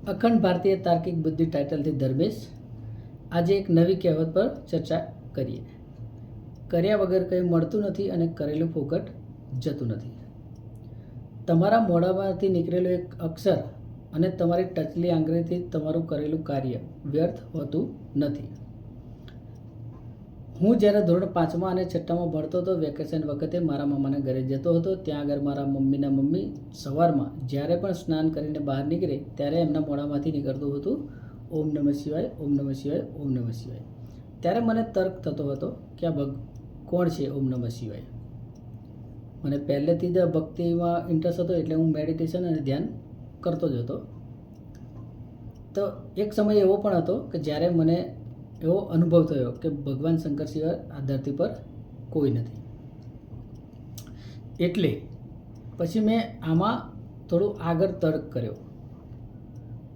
અખંડ ભારતીય તાર્કિક બુદ્ધિ ટાઇટલથી ધર્મેશ. આજે એક નવી કહેવત પર ચર્ચા કરીએ. કર્યા વગર કંઈ મળતું નથી અને કરેલું ફોકટ જતું નથી. તમારા મોઢામાંથી નીકળેલો એક અક્ષર અને તમારી ટચલી આંગળીથી તમારું કરેલું કાર્ય વ્યર્થ હોતું નથી. હું જ્યારે ધોરણ 5માં અને 6માં ભણતો હતો, વેકેશન વખતે મારા મામાના ઘરે જતો હતો. ત્યાં આગળ મારા મમ્મીના મમ્મી સવારમાં જ્યારે પણ સ્નાન કરીને બહાર નીકળે ત્યારે એમના મોઢામાંથી નીકળતું હતું ઓમ નમઃ શિવાય, ઓમ નમઃ શિવાય, ઓમ નમઃ શિવાય. ત્યારે મને તર્ક થતો હતો કે આ કોણ છે ઓમ નમઃ શિવાય. મને પહેલેથી જ ભક્તિમાં ઇન્ટરેસ્ટ હતો, એટલે હું મેડિટેશન અને ધ્યાન કરતો જ હતો. તો એક સમય એવો પણ હતો કે જ્યારે મને એવો અનુભવ થયો કે ભગવાન શંકર સિવાય આ ધરતી પર કોઈ નથી. એટલે પછી મેં આમાં થોડું આગળ તર્ક કર્યો.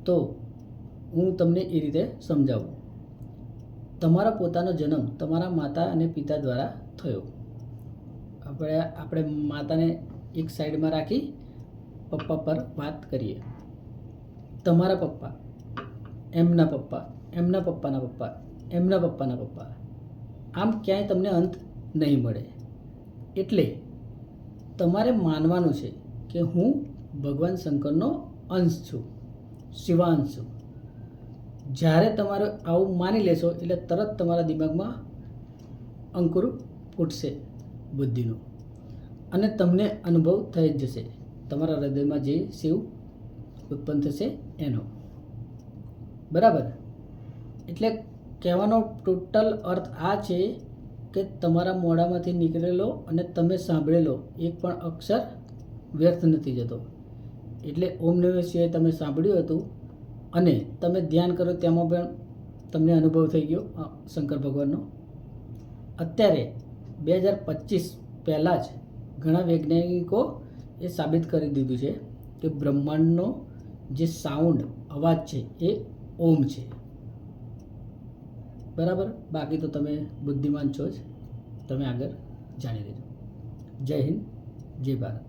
તો હું તમને એ રીતે સમજાવું. તમારા પોતાનો જન્મ તમારા માતા અને પિતા દ્વારા થયો. આપણે માતાને એક સાઈડમાં રાખી પપ્પા પર વાત કરીએ. તમારા પપ્પા, એમના પપ્પા, એમના પપ્પાના પપ્પા, એમના પપ્પાના પપ્પા, આમ ક્યાંય તમને અંત નહીં મળે. એટલે તમારે માનવાનું છે કે હું ભગવાન શંકરનો અંશ છું, શિવાંશ છું. જ્યારે તમારે આવું માની લેશો એટલે તરત તમારા દિમાગમાં અંકુર ફૂટશે બુદ્ધિનો, અને તમને અનુભવ થઈ જ જશે તમારા હૃદયમાં જે શિવ ઉત્પન્ન થશે એનો. બરાબર? એટલે કહેવાનો ટોટલ અર્થ આ છે કે તમારા મોઢામાંથી નીકળેલો અને તમે સાંભળેલો એક પણ અક્ષર વ્યર્થ નથી જતો. એટલે ઓમ નમઃ શિવાય તમે સાંભળ્યું હતું અને તમે ધ્યાન કરો તેમાં પણ તમને અનુભવ થઈ ગયો શંકર ભગવાનનો. અત્યારે 2025 પહેલાં જ ઘણા વૈજ્ઞાનિકો એ સાબિત કરી દીધું છે કે બ્રહ્માંડનો જે સાઉન્ડ અવાજ છે એ ઓમ છે. બરાબર? બાકી તો તમે બુદ્ધિમાન છો જ, તમે આગળ જાણી લેજો. જય હિન્દ, જય ભારત.